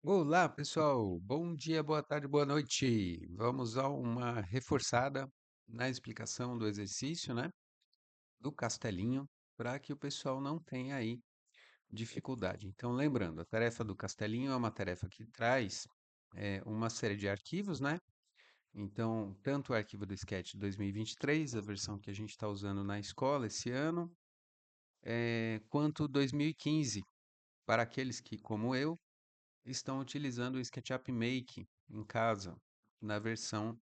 Olá, pessoal. Bom dia, boa tarde, boa noite. Vamos a uma reforçada na explicação do exercício, né? Do castelinho, para que o pessoal não tenha aí dificuldade. Então, lembrando, a tarefa do castelinho é uma tarefa que traz uma série de arquivos, né? Então, tanto o arquivo do Sketch 2023, a versão que a gente está usando na escola esse ano, quanto 2015, para aqueles que, como eu, estão utilizando o SketchUp Make em casa, na versão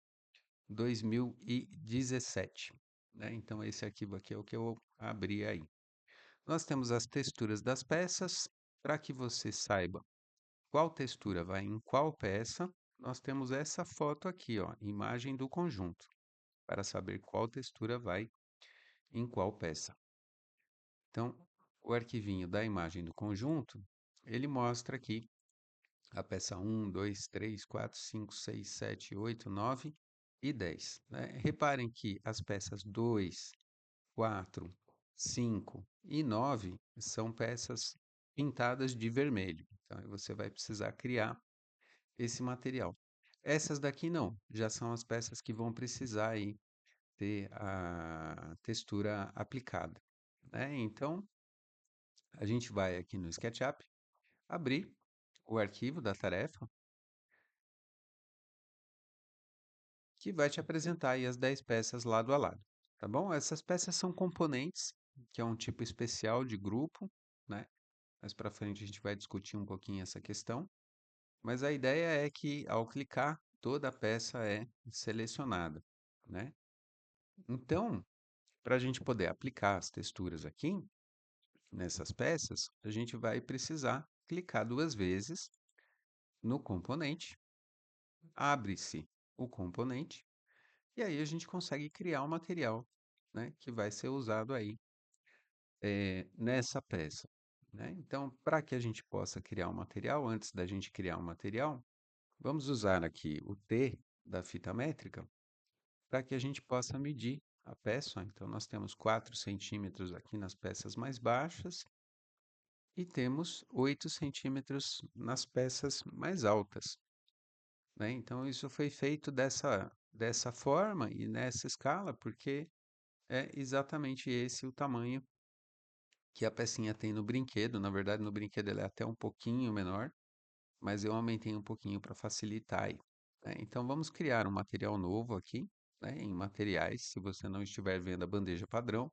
2017, né? Então, esse arquivo aqui é o que eu abri aí. Nós temos as texturas das peças. Para que você saiba qual textura vai em qual peça, nós temos essa foto aqui, ó, imagem do conjunto, para saber qual textura vai em qual peça. Então, o arquivinho da imagem do conjunto, ele mostra aqui a peça 1, 2, 3, 4, 5, 6, 7, 8, 9 e 10, né? Reparem que as peças 2, 4, 5 e 9 são peças pintadas de vermelho. Então, aí você vai precisar criar esse material. Essas daqui não, já são as peças que vão precisar aí ter a textura aplicada, né? Então, a gente vai aqui no SketchUp, abrir o arquivo da tarefa, que vai te apresentar aí as 10 peças lado a lado, tá bom? Essas peças são componentes, que é um tipo especial de grupo, né? Mais para frente a gente vai discutir um pouquinho essa questão, mas a ideia é que ao clicar, toda a peça é selecionada, né? Então, para a gente poder aplicar as texturas aqui, nessas peças, a gente vai precisar clicar duas vezes no componente, abre-se o componente, e aí a gente consegue criar um material, né, que vai ser usado aí nessa peça, né? Então, para que a gente possa criar um material, antes da gente criar um material, vamos usar aqui o T da fita métrica para que a gente possa medir a peça. Então, nós temos 4 centímetros aqui nas peças mais baixas e temos 8 centímetros nas peças mais altas, né? Então, isso foi feito dessa forma e nessa escala, porque é exatamente esse o tamanho que a pecinha tem no brinquedo. Na verdade, no brinquedo ela é até um pouquinho menor, mas eu aumentei um pouquinho para facilitar aí, né? Então, vamos criar um material novo aqui, né, em materiais. Se você não estiver vendo a bandeja padrão,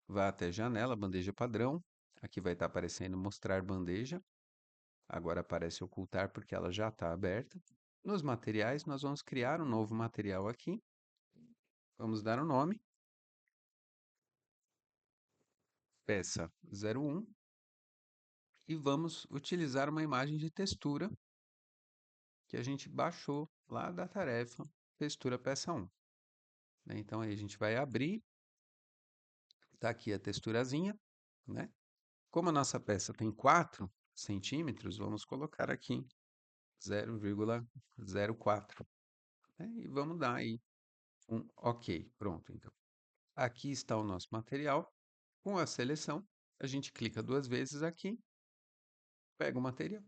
vá até janela, bandeja padrão. Aqui vai estar aparecendo mostrar bandeja. Agora aparece ocultar porque ela já está aberta. Nos materiais, nós vamos criar um novo material aqui. Vamos dar o nome, peça 01, e vamos utilizar uma imagem de textura que a gente baixou lá da tarefa textura peça 1, né? Então aí a gente vai abrir, tá aqui a texturazinha, né? Como a nossa peça tem 4 centímetros, vamos colocar aqui 0,04, né? E vamos dar aí um OK. Pronto, então. Aqui está o nosso material. Com a seleção, a gente clica duas vezes aqui, pega o material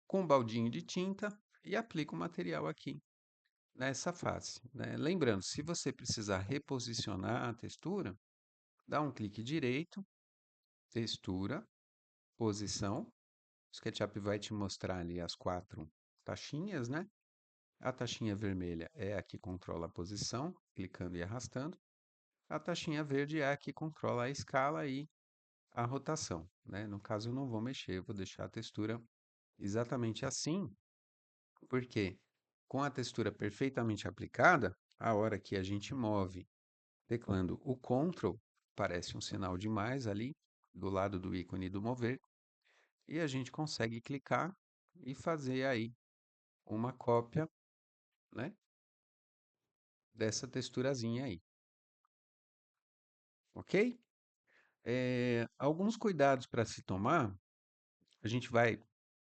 com um baldinho de tinta e aplica o material aqui nessa face, né? Lembrando, se você precisar reposicionar a textura, dá um clique direito, textura, posição. O SketchUp vai te mostrar ali as 4 taxinhas, né? A taxinha vermelha é a que controla a posição, clicando e arrastando. A taxinha verde é a que controla a escala e a rotação, né? No caso, eu não vou mexer, eu vou deixar a textura exatamente assim, porque com a textura perfeitamente aplicada, a hora que a gente move teclando o Ctrl, aparece um sinal de mais ali, do lado do ícone do mover, e a gente consegue clicar e fazer aí uma cópia, né, dessa texturazinha aí, ok? Alguns cuidados para se tomar, a gente vai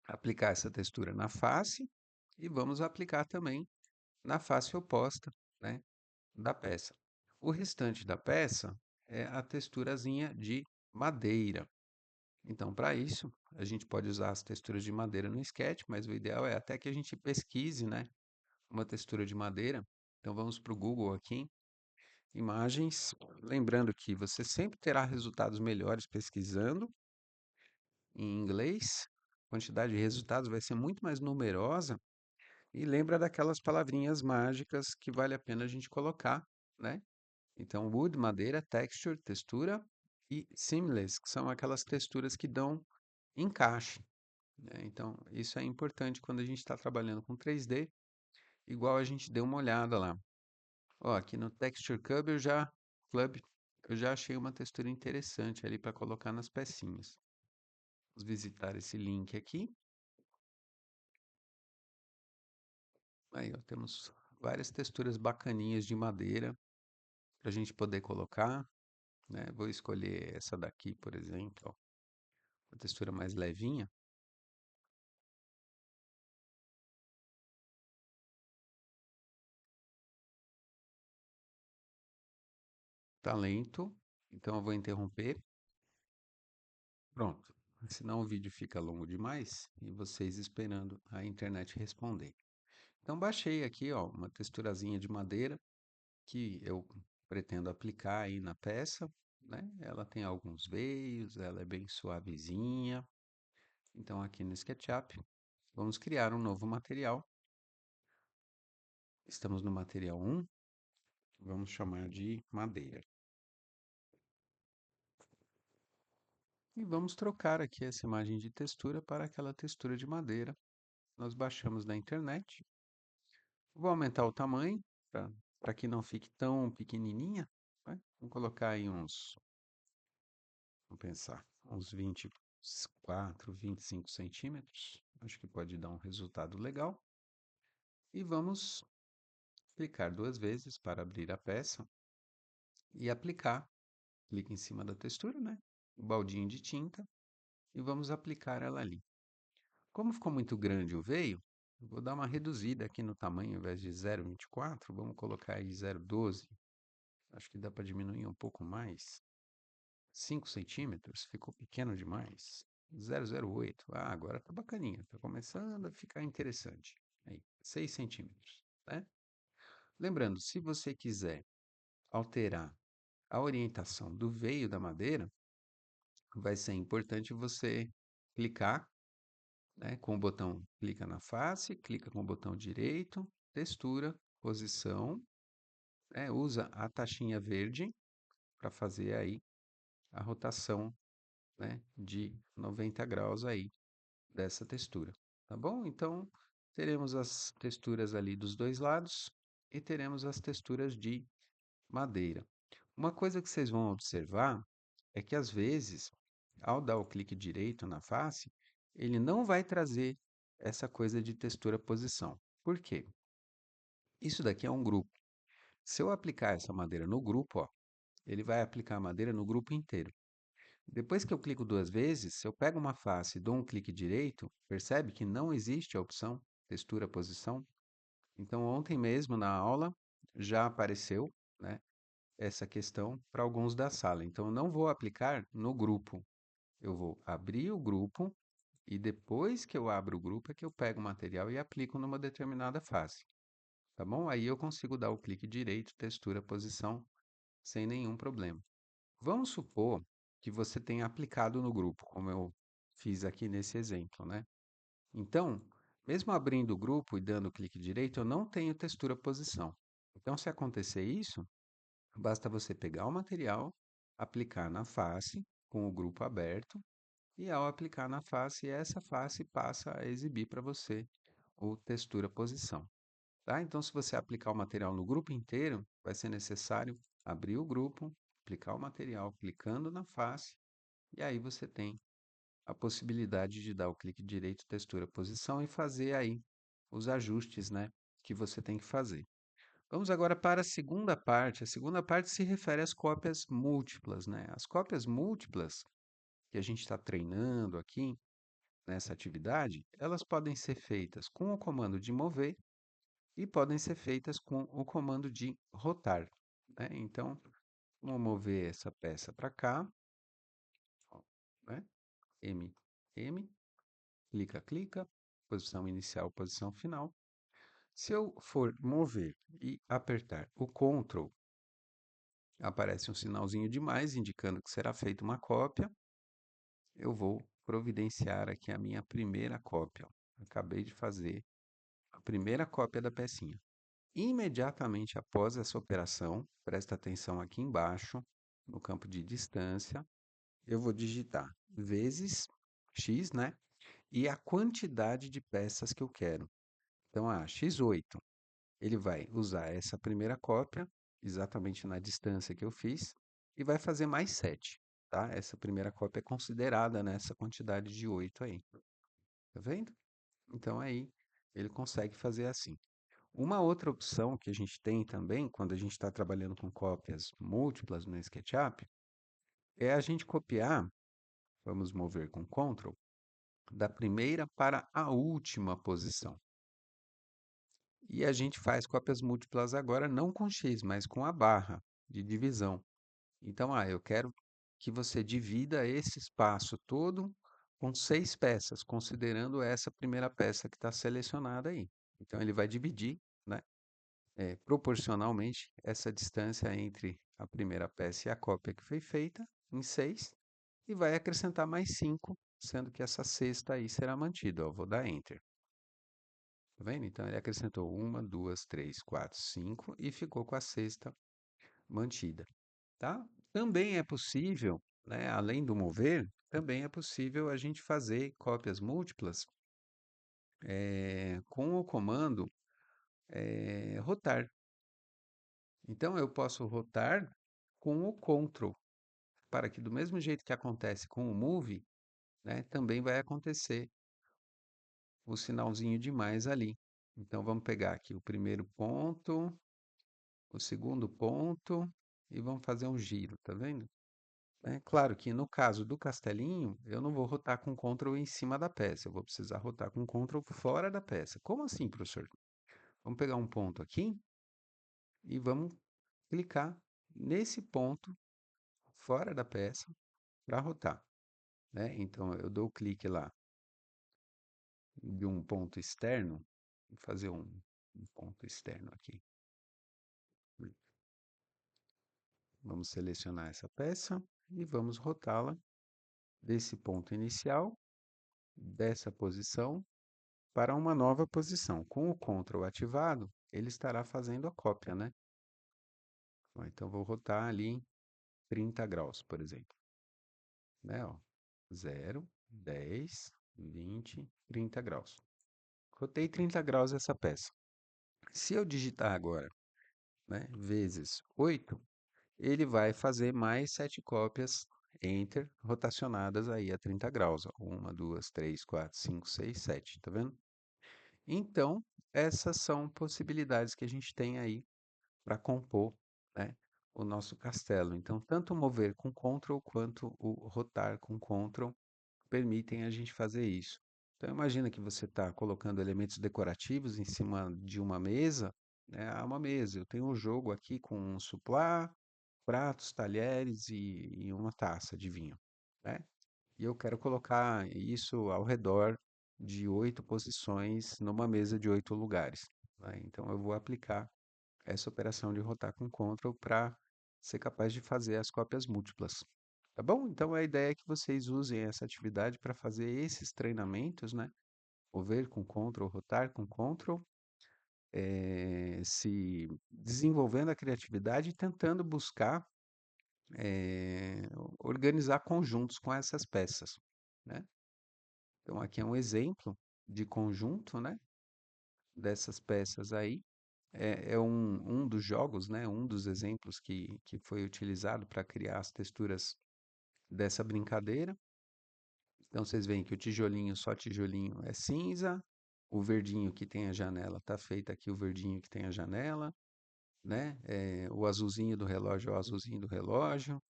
aplicar essa textura na face e vamos aplicar também na face oposta, né, da peça. O restante da peça é a texturazinha de madeira, Então, para isso, a gente pode usar as texturas de madeira no Sketch, mas o ideal é até que a gente pesquise, né, uma textura de madeira. Então, vamos para o Google aqui, imagens. Lembrando que você sempre terá resultados melhores pesquisando em inglês. A quantidade de resultados vai ser muito mais numerosa. E lembra daquelas palavrinhas mágicas que vale a pena a gente colocar, né? Então, wood, madeira, texture, textura e seamless, que são aquelas texturas que dão encaixe, né? Então, isso é importante quando a gente está trabalhando com 3D, igual a gente deu uma olhada lá. Ó, aqui no Texture Club, eu já achei uma textura interessante ali para colocar nas pecinhas. Vamos visitar esse link aqui. Aí, ó, temos várias texturas bacaninhas de madeira para a gente poder colocar, né? Vou escolher essa daqui, por exemplo, ó, uma textura mais levinha. Tá lento, então eu vou interromper. Pronto. Senão o vídeo fica longo demais e vocês esperando a internet responder. Então baixei aqui, ó, uma texturazinha de madeira que eu pretendo aplicar aí na peça, né? Ela tem alguns veios, ela é bem suavezinha. Então aqui no SketchUp, vamos criar um novo material. Estamos no material 1, vamos chamar de madeira. E vamos trocar aqui essa imagem de textura para aquela textura de madeira. Nós baixamos da internet. Vou aumentar o tamanho para que não fique tão pequenininha, né? Vamos colocar aí vamos pensar, uns 24, 25 centímetros. Acho que pode dar um resultado legal. E vamos clicar duas vezes para abrir a peça e aplicar. Clique em cima da textura, né? O baldinho de tinta e vamos aplicar ela ali. Como ficou muito grande o veio, eu vou dar uma reduzida aqui no tamanho, ao invés de 0,24, vamos colocar aí 0,12. Acho que dá para diminuir um pouco mais. 5 centímetros, ficou pequeno demais. 0,08. Ah, agora tá bacaninha, tá começando a ficar interessante. Aí, 6 centímetros, né? Lembrando, se você quiser alterar a orientação do veio da madeira, vai ser importante você clicar, né, com o botão clica na face, clica com o botão direito, textura, posição, né, usa a taxinha verde para fazer aí a rotação, né, de 90 graus aí dessa textura, tá bom? Então, teremos as texturas ali dos dois lados e teremos as texturas de madeira. Uma coisa que vocês vão observar é que às vezes, ao dar o clique direito na face, ele não vai trazer essa coisa de textura posição. Por quê? Isso daqui é um grupo. Se eu aplicar essa madeira no grupo, ó, ele vai aplicar a madeira no grupo inteiro. Depois que eu clico duas vezes, se eu pego uma face e dou um clique direito, percebe que não existe a opção textura posição? Então, ontem mesmo na aula já apareceu, né, essa questão para alguns da sala. Então, eu não vou aplicar no grupo. Eu vou abrir o grupo e depois que eu abro o grupo é que eu pego o material e aplico numa determinada face, tá bom? Aí eu consigo dar o clique direito, textura, posição, sem nenhum problema. Vamos supor que você tenha aplicado no grupo, como eu fiz aqui nesse exemplo, né? Então, mesmo abrindo o grupo e dando clique direito, eu não tenho textura posição. Então, se acontecer isso, basta você pegar o material, aplicar na face, com o grupo aberto, e ao aplicar na face, essa face passa a exibir para você o textura posição, tá? Então, se você aplicar o material no grupo inteiro, vai ser necessário abrir o grupo, aplicar o material clicando na face, e aí você tem a possibilidade de dar o clique direito, textura, posição e fazer aí os ajustes, né, que você tem que fazer. Vamos agora para a segunda parte. A segunda parte se refere às cópias múltiplas, né? As cópias múltiplas que a gente está treinando aqui nessa atividade, elas podem ser feitas com o comando de mover e podem ser feitas com o comando de rotar, né? Então, vamos mover essa peça para cá, ó, né? M, M, clica, clica, posição inicial, posição final. Se eu for mover e apertar o Ctrl, aparece um sinalzinho de mais, indicando que será feita uma cópia. Eu vou providenciar aqui a minha primeira cópia. Acabei de fazer a primeira cópia da pecinha. Imediatamente após essa operação, presta atenção aqui embaixo, no campo de distância, eu vou digitar vezes x, né? E a quantidade de peças que eu quero. Então, x8, ele vai usar essa primeira cópia, exatamente na distância que eu fiz, e vai fazer mais 7, tá? Essa primeira cópia é considerada nessa quantidade de 8 aí. Tá vendo? Então, aí, ele consegue fazer assim. Uma outra opção que a gente tem também, quando a gente está trabalhando com cópias múltiplas no SketchUp, é a gente copiar, vamos mover com Ctrl, da primeira para a última posição. E a gente faz cópias múltiplas agora não com X, mas com a barra de divisão. Então, eu quero que você divida esse espaço todo com 6 peças, considerando essa primeira peça que está selecionada aí. Então, ele vai dividir, né, proporcionalmente essa distância entre a primeira peça e a cópia que foi feita em 6 e vai acrescentar mais 5, sendo que essa sexta aí será mantida. Ó, vou dar Enter. Tá vendo? Então, ele acrescentou 1, 2, 3, 4, 5 e ficou com a sexta mantida, tá? Também é possível, né, além do mover, também é possível a gente fazer cópias múltiplas com o comando rotar. Então, eu posso rotar com o Ctrl, para que do mesmo jeito que acontece com o Move, né, também vai acontecer o sinalzinho de mais ali. Então, vamos pegar aqui o primeiro ponto, o segundo ponto e vamos fazer um giro, tá vendo? É claro que no caso do castelinho, eu não vou rotar com Ctrl em cima da peça, eu vou precisar rotar com Ctrl fora da peça. Como assim, professor? Vamos pegar um ponto aqui e vamos clicar nesse ponto fora da peça para rotar, né? Então, eu dou o clique lá de um ponto externo, vou fazer um ponto externo aqui. Vamos selecionar essa peça e vamos rotá-la desse ponto inicial, dessa posição, para uma nova posição. Com o Ctrl ativado, ele estará fazendo a cópia, né? Então, vou rotar ali 30 graus, por exemplo. Né? Ó, 0, 10, 20, 30 graus. Rotei 30 graus essa peça. Se eu digitar agora, né, vezes 8, ele vai fazer mais 7 cópias Enter, rotacionadas aí a 30 graus. 1, 2, 3, 4, 5, 6, 7, tá vendo? Então, essas são possibilidades que a gente tem aí para compor, né, o nosso castelo. Então, tanto mover com Ctrl quanto o rotar com Ctrl permitem a gente fazer isso. Então, imagina que você está colocando elementos decorativos em cima de uma mesa, né? Uma mesa. Eu tenho um jogo aqui com um suplá, pratos, talheres e uma taça de vinho, né? E eu quero colocar isso ao redor de 8 posições numa mesa de 8 lugares, né? Então, eu vou aplicar essa operação de rotar com Ctrl para ser capaz de fazer as cópias múltiplas. Tá bom? Então a ideia é que vocês usem essa atividade para fazer esses treinamentos, né? Mover com Ctrl, rotar com Ctrl, se desenvolvendo a criatividade e tentando buscar organizar conjuntos com essas peças, né? Então aqui é um exemplo de conjunto, né? Dessas peças aí. É um dos jogos, né? Um dos exemplos que foi utilizado para criar as texturas dessa brincadeira. Então vocês veem que o tijolinho, só tijolinho é cinza, o verdinho que tem a janela está feito aqui o verdinho que tem a janela, né? O azulzinho do relógio é o azulzinho do relógio,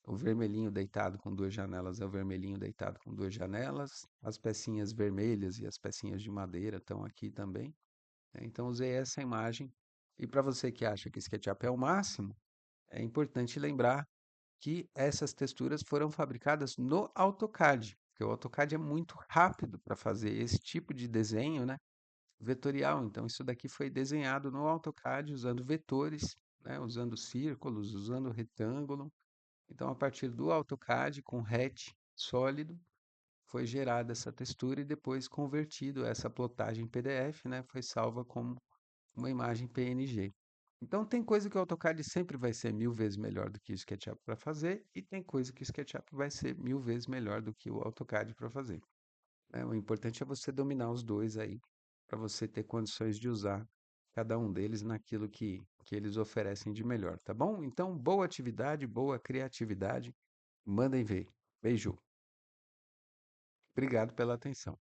o vermelhinho deitado com duas janelas é o vermelhinho deitado com duas janelas, as pecinhas vermelhas e as pecinhas de madeira estão aqui também, né? Então usei essa imagem. E para você que acha que SketchUp é o máximo, é importante lembrar que essas texturas foram fabricadas no AutoCAD. porque o AutoCAD é muito rápido para fazer esse tipo de desenho, né, vetorial. Então isso daqui foi desenhado no AutoCAD usando vetores, né, usando círculos, usando retângulo. Então a partir do AutoCAD com hatch sólido foi gerada essa textura e depois convertido essa plotagem em PDF, né, foi salva como uma imagem PNG. Então tem coisa que o AutoCAD sempre vai ser 1000 vezes melhor do que o SketchUp para fazer, e tem coisa que o SketchUp vai ser 1000 vezes melhor do que o AutoCAD para fazer, né? O importante é você dominar os dois aí, para você ter condições de usar cada um deles naquilo que eles oferecem de melhor, tá bom? Então, boa atividade, boa criatividade, mandem ver. Beijo. Obrigado pela atenção.